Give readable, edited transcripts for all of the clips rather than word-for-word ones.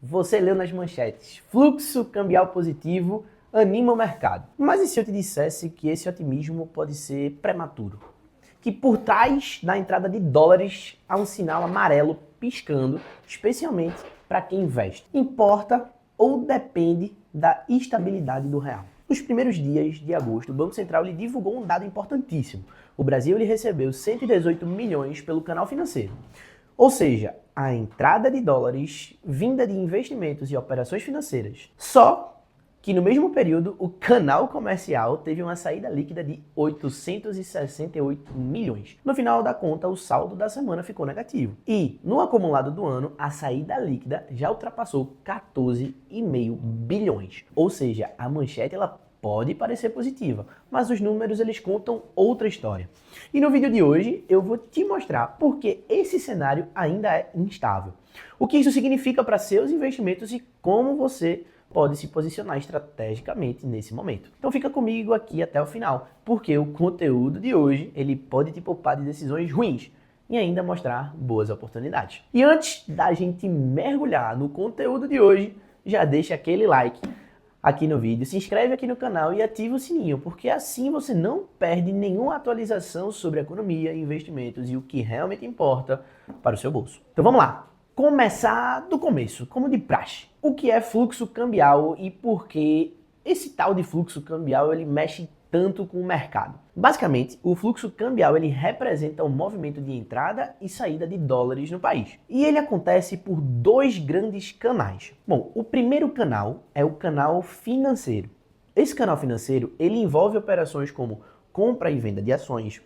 Você leu nas manchetes, fluxo cambial positivo anima o mercado. Mas e se eu te dissesse que esse otimismo pode ser prematuro? Que por trás da entrada de dólares há um sinal amarelo piscando, especialmente para quem investe. Importa ou depende da estabilidade do real. Nos primeiros dias de agosto, o Banco Central lhe divulgou um dado importantíssimo. O Brasil recebeu 118 milhões pelo canal financeiro. Ou seja, a entrada de dólares vinda de investimentos e operações financeiras. Só que no mesmo período, o canal comercial teve uma saída líquida de 868 milhões. No final da conta, o saldo da semana ficou negativo. E, no acumulado do ano, a saída líquida já ultrapassou 14,5 bilhões. Ou seja, a manchete ela pode parecer positiva, mas os números eles contam outra história. E no vídeo de hoje eu vou te mostrar por que esse cenário ainda é instável. O que isso significa para seus investimentos e como você pode se posicionar estrategicamente nesse momento. Então fica comigo aqui até o final, porque o conteúdo de hoje ele pode te poupar de decisões ruins e ainda mostrar boas oportunidades. E antes da gente mergulhar no conteúdo de hoje, já deixa aquele like aqui no vídeo, se inscreve aqui no canal e ativa o sininho, porque assim você não perde nenhuma atualização sobre economia, investimentos e o que realmente importa para o seu bolso. Então vamos lá! Começar do começo, como de praxe. O que é fluxo cambial e por que esse tal de fluxo cambial ele mexe tanto com o mercado? Basicamente, o fluxo cambial ele representa o movimento de entrada e saída de dólares no país. E ele acontece por dois grandes canais. Bom, o primeiro canal é o canal financeiro. Esse canal financeiro ele envolve operações como compra e venda de ações,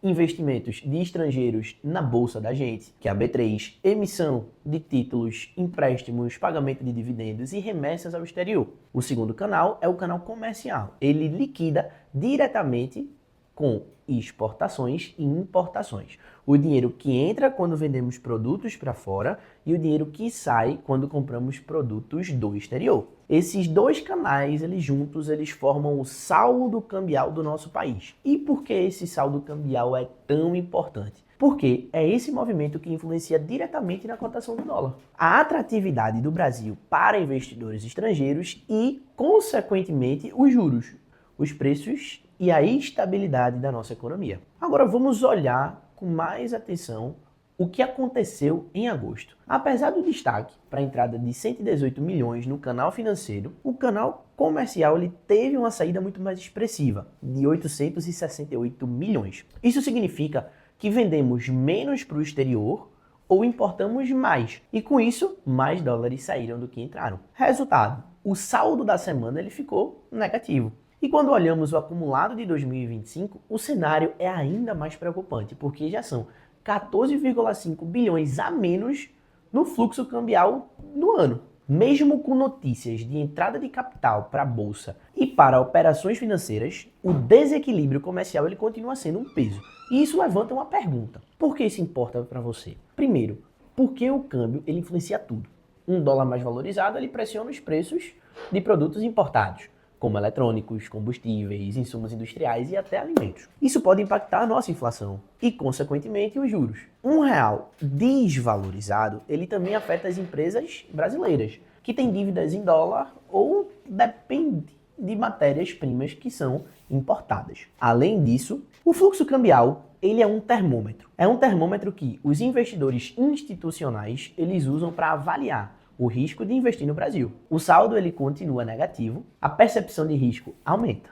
investimentos de estrangeiros na bolsa da gente, que é a B3, emissão de títulos, empréstimos, pagamento de dividendos e remessas ao exterior. O segundo canal é o canal comercial. Ele liquida diretamente com exportações e importações. O dinheiro que entra quando vendemos produtos para fora e o dinheiro que sai quando compramos produtos do exterior. Esses dois canais, eles juntos, eles formam o saldo cambial do nosso país. E por que esse saldo cambial é tão importante? Porque é esse movimento que influencia diretamente na cotação do dólar. A atratividade do Brasil para investidores estrangeiros e, consequentemente, os juros, os preços e a estabilidade da nossa economia. Agora vamos olhar com mais atenção o que aconteceu em agosto. Apesar do destaque para a entrada de 118 milhões no canal financeiro, o canal comercial ele teve uma saída muito mais expressiva, de 868 milhões. Isso significa que vendemos menos para o exterior ou importamos mais, e com isso, mais dólares saíram do que entraram. Resultado, o saldo da semana ele ficou negativo. E quando olhamos o acumulado de 2025, o cenário é ainda mais preocupante, porque já são 14,5 bilhões a menos no fluxo cambial no ano. Mesmo com notícias de entrada de capital para a bolsa e para operações financeiras, o desequilíbrio comercial ele continua sendo um peso. E isso levanta uma pergunta. Por que isso importa para você? Primeiro, porque o câmbio ele influencia tudo. Um dólar mais valorizado ele pressiona os preços de produtos importados, como eletrônicos, combustíveis, insumos industriais e até alimentos. Isso pode impactar a nossa inflação e, consequentemente, os juros. Um real desvalorizado, ele também afeta as empresas brasileiras, que têm dívidas em dólar ou dependem de matérias-primas que são importadas. Além disso, o fluxo cambial ele é um termômetro. É um termômetro que os investidores institucionais eles usam para avaliar o risco de investir no Brasil. O saldo ele continua negativo, a percepção de risco aumenta.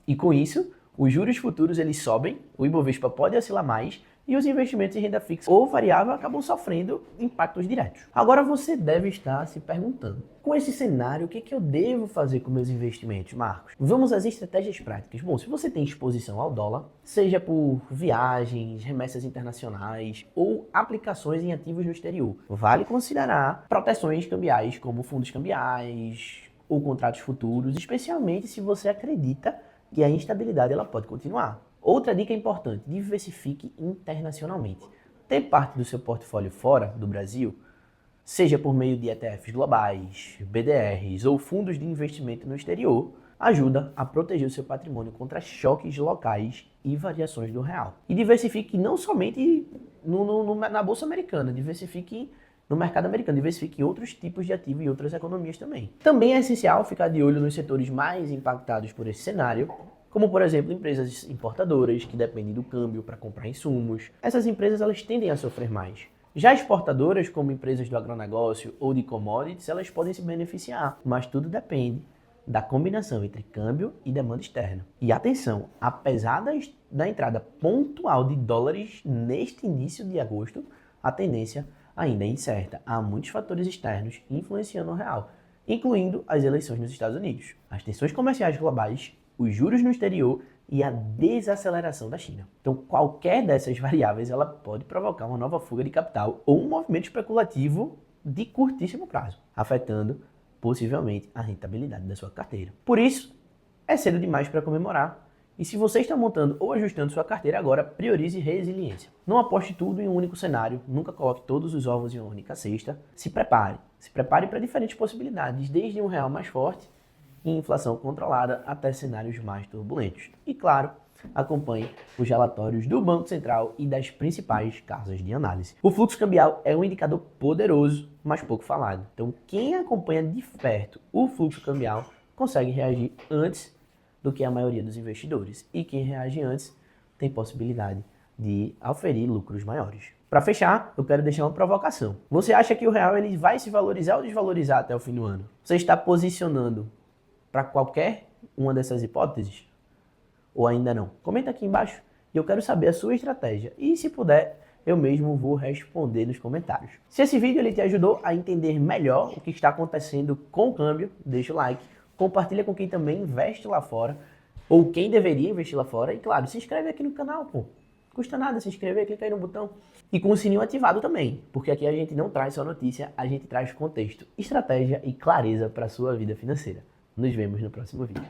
E com isso, os juros futuros eles sobem, o Ibovespa pode oscilar mais e os investimentos em renda fixa ou variável acabam sofrendo impactos diretos. Agora você deve estar se perguntando, com esse cenário, o que eu devo fazer com meus investimentos, Marcos? Vamos às estratégias práticas. Bom, se você tem exposição ao dólar, seja por viagens, remessas internacionais ou aplicações em ativos no exterior, vale considerar proteções cambiais como fundos cambiais ou contratos futuros, especialmente se você acredita que a instabilidade ela pode continuar. Outra dica importante, diversifique internacionalmente. Ter parte do seu portfólio fora do Brasil, seja por meio de ETFs globais, BDRs ou fundos de investimento no exterior, ajuda a proteger o seu patrimônio contra choques locais e variações do real. E diversifique não somente na Bolsa Americana, diversifique no mercado americano, diversifique em outros tipos de ativo e outras economias também. Também é essencial ficar de olho nos setores mais impactados por esse cenário, como por exemplo empresas importadoras que dependem do câmbio para comprar insumos. Essas empresas elas tendem a sofrer mais. Já exportadoras, como empresas do agronegócio ou de commodities, elas podem se beneficiar, mas tudo depende da combinação entre câmbio e demanda externa. E atenção, apesar da entrada pontual de dólares neste início de agosto, a tendência ainda é incerta. Há muitos fatores externos influenciando o real, incluindo as eleições nos Estados Unidos, as tensões comerciais globais, os juros no exterior e a desaceleração da China. Então, qualquer dessas variáveis ela pode provocar uma nova fuga de capital ou um movimento especulativo de curtíssimo prazo, afetando possivelmente a rentabilidade da sua carteira. Por isso, é cedo demais para comemorar. E se você está montando ou ajustando sua carteira agora, priorize resiliência. Não aposte tudo em um único cenário, nunca coloque todos os ovos em uma única cesta. Se prepare para diferentes possibilidades, desde um real mais forte e inflação controlada até cenários mais turbulentos. E claro, acompanhe os relatórios do Banco Central e das principais casas de análise. O fluxo cambial é um indicador poderoso, mas pouco falado. Então, quem acompanha de perto o fluxo cambial consegue reagir antes do que a maioria dos investidores. E quem reage antes tem possibilidade de auferir lucros maiores. Para fechar, eu quero deixar uma provocação. Você acha que o real ele vai se valorizar ou desvalorizar até o fim do ano? Você está posicionando para qualquer uma dessas hipóteses? Ou ainda não? Comenta aqui embaixo e eu quero saber a sua estratégia. E se puder, eu mesmo vou responder nos comentários. Se esse vídeo ele te ajudou a entender melhor o que está acontecendo com o câmbio, deixa o like, compartilha com quem também investe lá fora, ou quem deveria investir lá fora, e claro, se inscreve aqui no canal, pô. Custa nada se inscrever, clica aí no botão. E com o sininho ativado também, porque aqui a gente não traz só notícia, a gente traz contexto, estratégia e clareza para a sua vida financeira. Nos vemos no próximo vídeo.